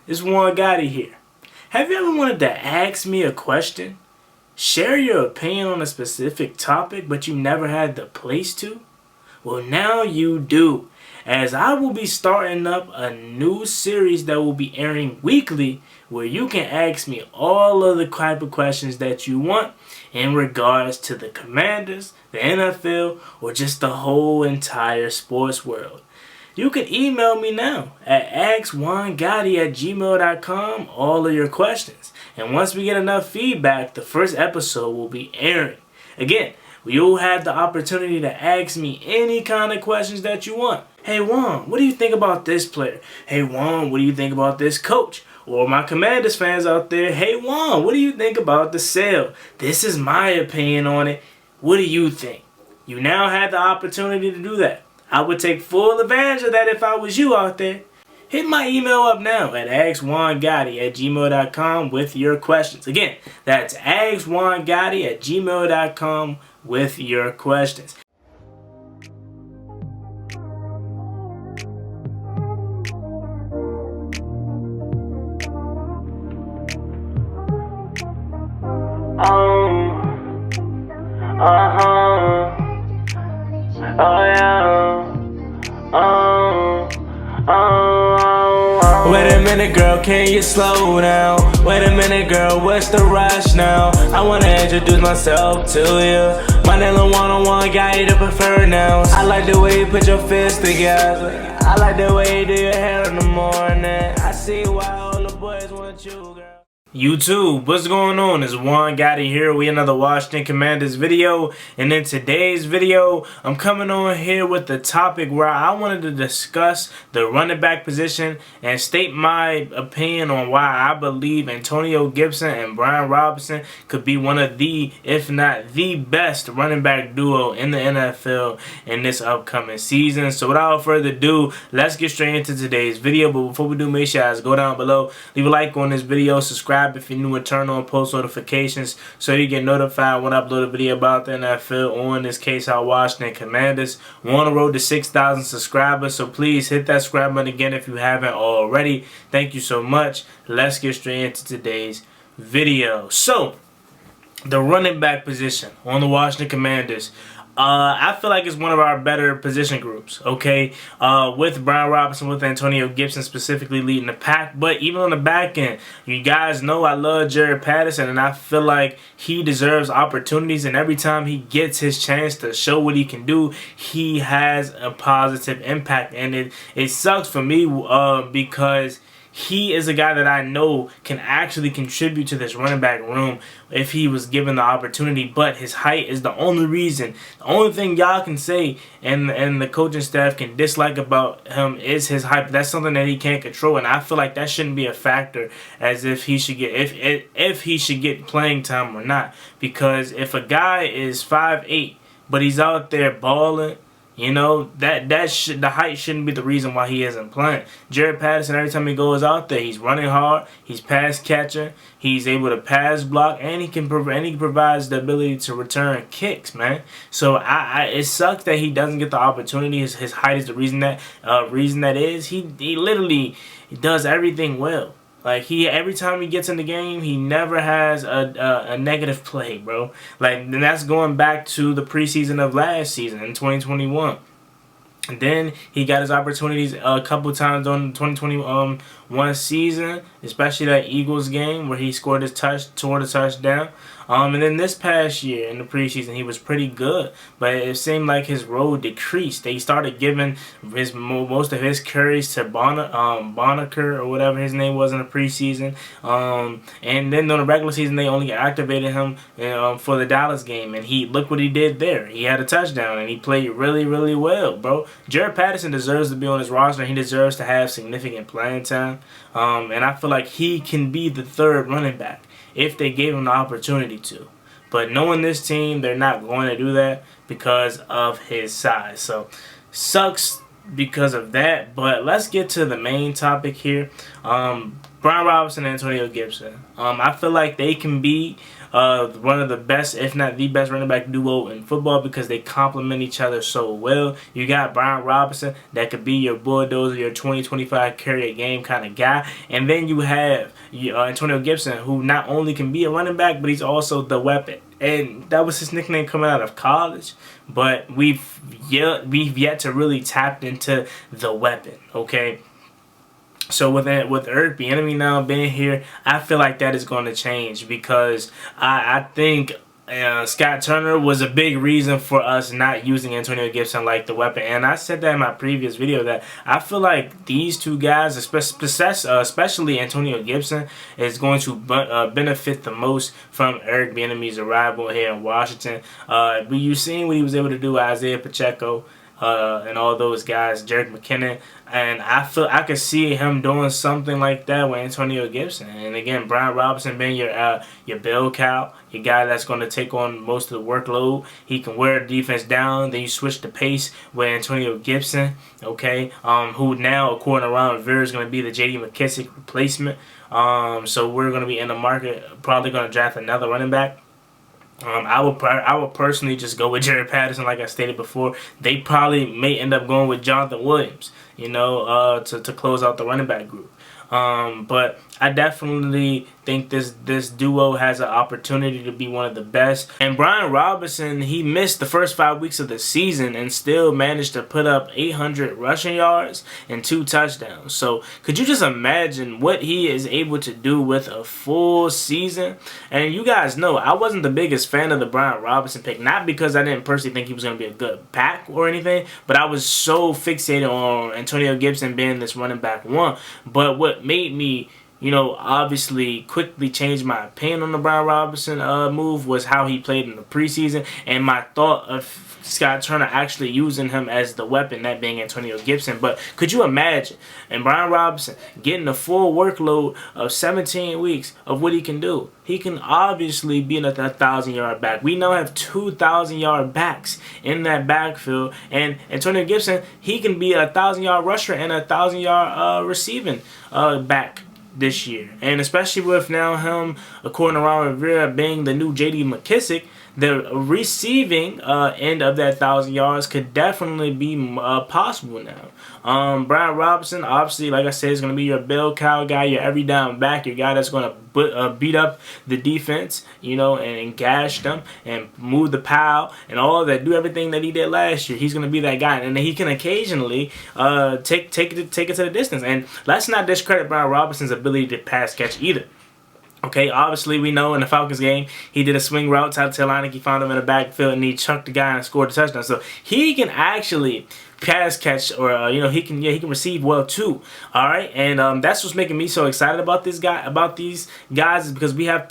It's Juan Gotti here. Have you ever wanted to ask me a question? Share your opinion on a specific topic, but you never had the place to? Well, now you do, as I will be starting up a new series that will be airing weekly where you can ask me all of the type of questions that you want in regards to the Commanders, the NFL, or just the whole entire sports world. You can email me now at juangottibusiness@gmail.com all of your questions. And once we get enough feedback, the first episode will be airing. Again, you'll have the opportunity to ask me any kind of questions that you want. Hey Juan, what do you think about this player? Hey Juan, what do you think about this coach? Or my Commanders fans out there, hey Juan, what do you think about the sale? This is my opinion on it. What do you think? You now have the opportunity to do that. I would take full advantage of that if I was you out there. Hit my email up now at juangottibusiness@gmail.com with your questions. Again, that's juangottibusiness@gmail.com with your questions. Wait a minute, girl, can you slow down? Wait a minute, girl, what's the rush now? I wanna introduce myself to you. My name is one-on-one guy to prefer now. I like the way you put your fists together. I like the way you do your hair in the morning. I see why all the boys want you, girl. YouTube, what's going on? It's Juan Gotti here with another Washington Commanders video, and in today's video I'm coming on here with the topic where I wanted to discuss the running back position and state my opinion on why I believe Antonio Gibson and Brian Robinson could be one of the, if not the best running back duo in the NFL in this upcoming season. So without further ado, let's get straight into today's video. But before we do, make sure you guys go down below, leave a like on this video, subscribe if you're new, and turn on post notifications so you get notified when I upload a video about the NFL, or in this case our Washington Commanders. We're on the road to 6,000 subscribers, so please hit that subscribe button again if you haven't already. Thank you so much. Let's get straight into today's video. So, the running back position on the Washington Commanders, I feel like it's one of our better position groups, okay? With Brian Robinson, with Antonio Gibson specifically leading the pack. But even on the back end, you guys know I love Jaret Patterson, and I feel like he deserves opportunities. And every time he gets his chance to show what he can do, he has a positive impact. And it sucks for me because he is a guy that I know can actually contribute to this running back room if he was given the opportunity. But his height is the only reason. The only thing y'all can say and the coaching staff can dislike about him is his height. But that's something that he can't control, and I feel like that shouldn't be a factor as if he should get if he should get playing time or not. Because if a guy is 5'8", but he's out there balling, you know, the height shouldn't be the reason why he isn't playing. Jaret Patterson, every time he goes out there, he's running hard, he's pass catcher, he's able to pass block, and he provides the ability to return kicks, man. So it sucks that he doesn't get the opportunity. His height is the reason that he literally does everything well. Like, every time he gets in the game, he never has a negative play, bro. Like, and that's going back to the preseason of last season in 2021. And then he got his opportunities a couple times on the 2021 season, especially that Eagles game where he scored his touchdown. And then this past year in the preseason, he was pretty good, but it seemed like his role decreased. They started giving most of his carries to Bonaker or whatever his name was in the preseason. And then on the regular season, they only activated him for the Dallas game, and look what he did there. He had a touchdown, and he played really, really well, bro. Jaret Patterson deserves to be on his roster. He deserves to have significant playing time, and I feel like he can be the third running back if they gave him the opportunity to. But knowing this team, they're not going to do that because of his size. So, sucks because of that. But let's get to the main topic here. Brian Robinson and Antonio Gibson. I feel like they can be one of the best, if not the best, running back duo in football because they complement each other so well. You got Brian Robinson that could be your bulldozer, your 20-25 carry a game kind of guy. And then you have Antonio Gibson, who not only can be a running back, but he's also the weapon. And that was his nickname coming out of college. But we've yet to really tap into the weapon, okay? So with Eric Bieniemy now being here, I feel like that is going to change because I think Scott Turner was a big reason for us not using Antonio Gibson like the weapon. And I said that in my previous video that I feel like these two guys, especially Antonio Gibson, is going to benefit the most from Eric Bieniemy's arrival here in Washington. But you've seen what he was able to do with Isaiah Pacheco. And all those guys, Jerick McKinnon, and I feel I could see him doing something like that with Antonio Gibson. And again, Brian Robinson being your bell cow, your guy that's going to take on most of the workload. He can wear the defense down. Then you switch the pace with Antonio Gibson, okay, who now, according to Ron Rivera, is going to be the J.D. McKissic replacement. So we're going to be in the market, probably going to draft another running back. I would personally just go with Jaret Patterson, like I stated before. They probably may end up going with Jonathan Williams, to close out the running back group. But I definitely think this duo has an opportunity to be one of the best. And Brian Robinson, he missed the first 5 weeks of the season and still managed to put up 800 rushing yards and 2 touchdowns. So could you just imagine what he is able to do with a full season? And you guys know I wasn't the biggest fan of the Brian Robinson pick, not because I didn't personally think he was going to be a good back or anything, but I was so fixated on Antonio Gibson being this running back one. But what made me obviously quickly changed my opinion on the Brian Robinson move was how he played in the preseason and my thought of Scott Turner actually using him as the weapon, that being Antonio Gibson. But could you imagine and Brian Robinson getting the full workload of 17 weeks of what he can do? He can obviously be a 1,000-yard back. We now have 2,000-yard backs in that backfield. And Antonio Gibson, he can be a 1,000-yard rusher and a 1,000-yard receiving back this year. And especially with now him, according to Ron Rivera, being the new J.D. McKissic, the receiving end of that 1,000 yards could definitely be possible now. Brian Robinson, obviously, like I said, is going to be your bell cow guy, your every down back, your guy that's going to beat up the defense, and gash them and move the pile and all of that, do everything that he did last year. He's going to be that guy, and he can occasionally take it to the distance. And let's not discredit Brian Robinson's ability to pass catch either. Okay, obviously we know in the Falcons game, he did a swing route to Taylor. He found him in the backfield and he chucked the guy and scored a touchdown. So he can actually pass catch, or he can receive well too. All right, and that's what's making me so excited about these guys is because we have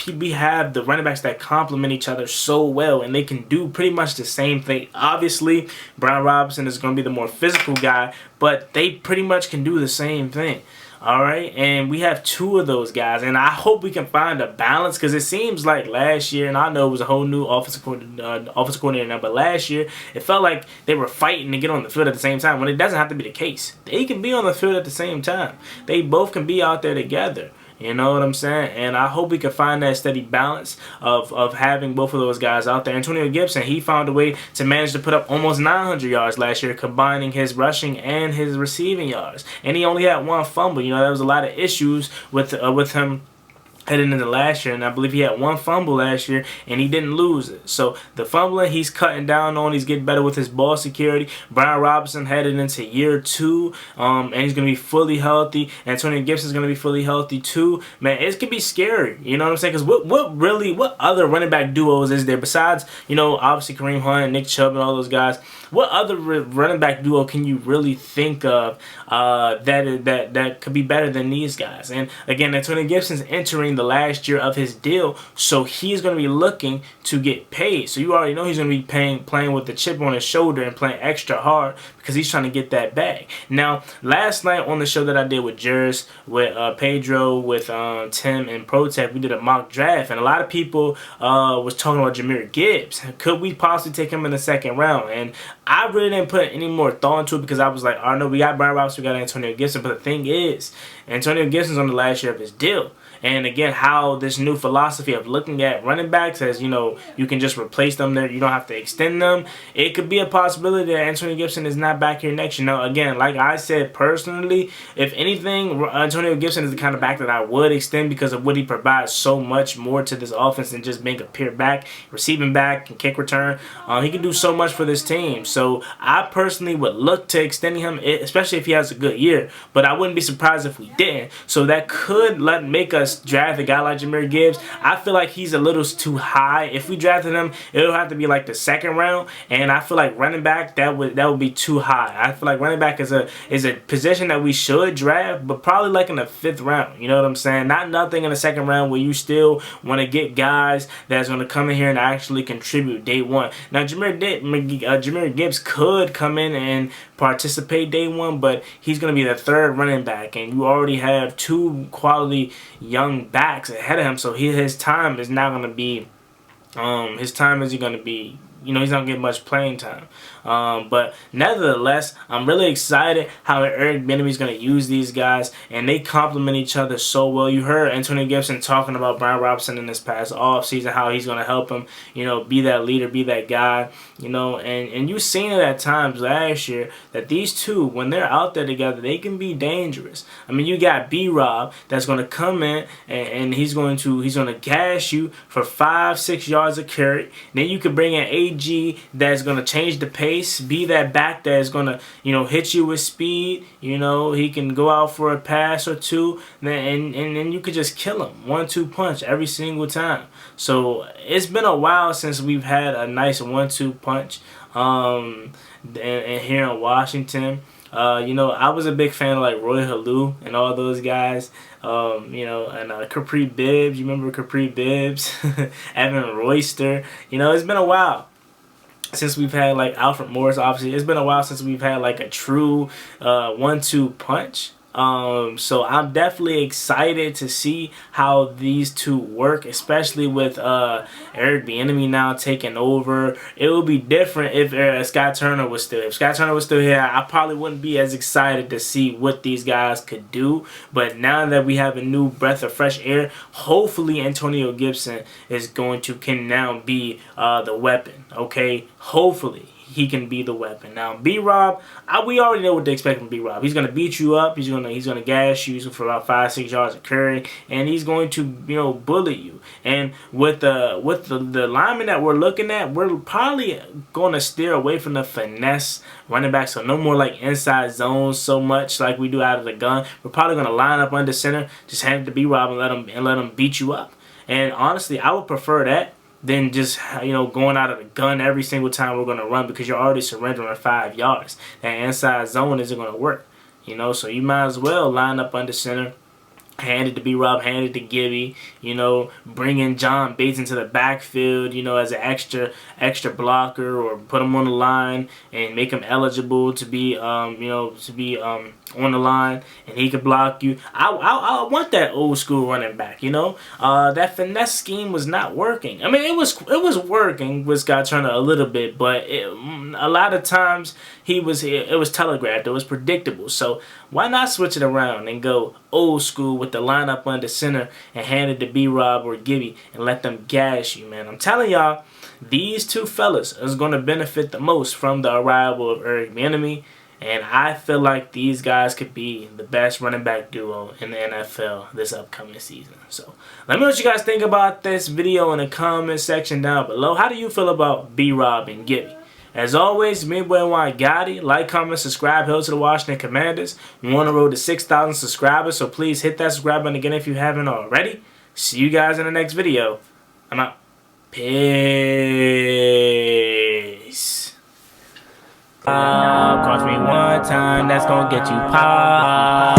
the running backs that complement each other so well, and they can do pretty much the same thing. Obviously, Brian Robinson is going to be the more physical guy, but they pretty much can do the same thing. All right, and we have 2 of those guys, and I hope we can find a balance because it seems like last year, and I know it was a whole new offensive coordinator now, but last year it felt like they were fighting to get on the field at the same time when it doesn't have to be the case. They can be on the field at the same time. They both can be out there together. You know what I'm saying? And I hope we can find that steady balance of having both of those guys out there. Antonio Gibson, he found a way to manage to put up almost 900 yards last year, combining his rushing and his receiving yards. And he only had 1 fumble. There was a lot of issues with him heading into last year, and I believe he had 1 fumble last year, and he didn't lose it. So the fumbling, he's cutting down on. He's getting better with his ball security. Brian Robinson headed into year 2, and he's going to be fully healthy. Antonio Gibson's going to be fully healthy too. Man, it could be scary. You know what I'm saying? Because what other running back duos is there besides, obviously Kareem Hunt, Nick Chubb, and all those guys? What other running back duo can you really think of that could be better than these guys? And again, Antonio Gibson's entering the last year of his deal, so he's going to be looking to get paid. So you already know he's going to be playing with the chip on his shoulder and playing extra hard because he's trying to get that bag. Now, last night on the show that I did with Juris, with Pedro, with Tim, and ProTech, we did a mock draft, and a lot of people was talking about Jahmyr Gibbs. Could we possibly take him in the 2nd round? And I really didn't put any more thought into it because I was like, oh no, we got Brian Robinson, we got Antonio Gibson. But the thing is, Antonio Gibson's on the last year of his deal. And again, how this new philosophy of looking at running backs as, you know, you can just replace them there, you don't have to extend them. It could be a possibility that Antonio Gibson is not back here next year. Now, again, like I said personally, if anything, Antonio Gibson is the kind of back that I would extend because of what he provides so much more to this offense than just being a pure back, receiving back, and kick return. He can do so much for this team. So I personally would look to extending him, especially if he has a good year. But I wouldn't be surprised if we didn't. So that could make us draft a guy like Jahmyr Gibbs. I feel like he's a little too high. If we drafted him, it'll have to be like the second round, and I feel like running back that would be too high. I feel like running back is a position that we should draft, but probably like in the 5th round. You know what I'm saying? Not nothing in the 2nd round where you still want to get guys that's going to come in here and actually contribute day one. Now Jahmyr Gibbs could come in and participate day one, but he's going to be the 3rd running back, and you already have 2 quality young backs ahead of him, so his time is not going to be he's not going to get much playing time. But nevertheless, I'm really excited how Eric Bieniemy is going to use these guys, and they complement each other so well. You heard Antonio Gibson talking about Brian Robinson in this past offseason, how he's going to help him, you know, be that leader, be that guy, you know, and you've seen it at times last year that these two, when they're out there together, they can be dangerous. I mean, you got B-Rob that's going to come in and he's going to gas you for 5-6 yards of carry. Then you could bring in AG that's going to change the pace. Be that back that is going to, you know, hit you with speed. You know, he can go out for a pass or two, and you could just kill him. 1-2 punch every single time. So it's been a while since we've had a nice 1-2 punch and here in Washington. You know, I was a big fan of like Roy Halou and all those guys. You know, and Capri Bibbs. You remember Capri Bibbs? Evan Royster. You know, it's been a while since we've had like Alfred Morris. Obviously, it's been a while since we've had like a true 1-2 punch. So I'm definitely excited to see how these two work, especially with Eric Bieniemy now taking over. It would be different if Scott Turner was still here. If Scott Turner was still here, I probably wouldn't be as excited to see what these guys could do. But now that we have a new breath of fresh air, hopefully Antonio Gibson can now be the weapon. Okay, hopefully he can be the weapon. Now, B-Rob, we already know what to expect from B-Rob. He's gonna beat you up. He's gonna gas you for about 5-6 yards of carry, and he's going to, you know, bully you. And with the lineman that we're looking at, we're probably going to steer away from the finesse running back. So no more like inside zones so much like we do out of the gun. We're probably gonna line up under center, just hand it to B-Rob and let him beat you up. And honestly, I would prefer that than just, you know, going out of the gun every single time we're going to run, because you're already surrendering 5 yards. That inside zone isn't going to work, you know, so you might as well line up under center, hand it to B-Rob, hand it to Gibby, you know, bring in John Bates into the backfield, you know, as an extra blocker, or put him on the line and make him eligible to be, you know, on the line, and he could block you. I want that old school running back, you know. That finesse scheme was not working. I mean, it was working with Scott Turner a little bit, but a lot of times it was telegraphed, it was predictable. So why not switch it around and go old school with the lineup under center and hand it to B-Rob or Gibby and let them gas you, man. I'm telling y'all, these two fellas is going to benefit the most from the arrival of Eric Bieniemy. And I feel like these guys could be the best running back duo in the NFL this upcoming season. So let me know what you guys think about this video in the comment section down below. How do you feel about B-Rob and Gibby? As always, me, boy, Juangottibusiness. Like, comment, subscribe. Hail to the Washington Commanders. We're on the road to 6,000 subscribers, so please hit that subscribe button again if you haven't already. See you guys in the next video. I'm out. Peace. Cost me one time, that's gonna get you popped.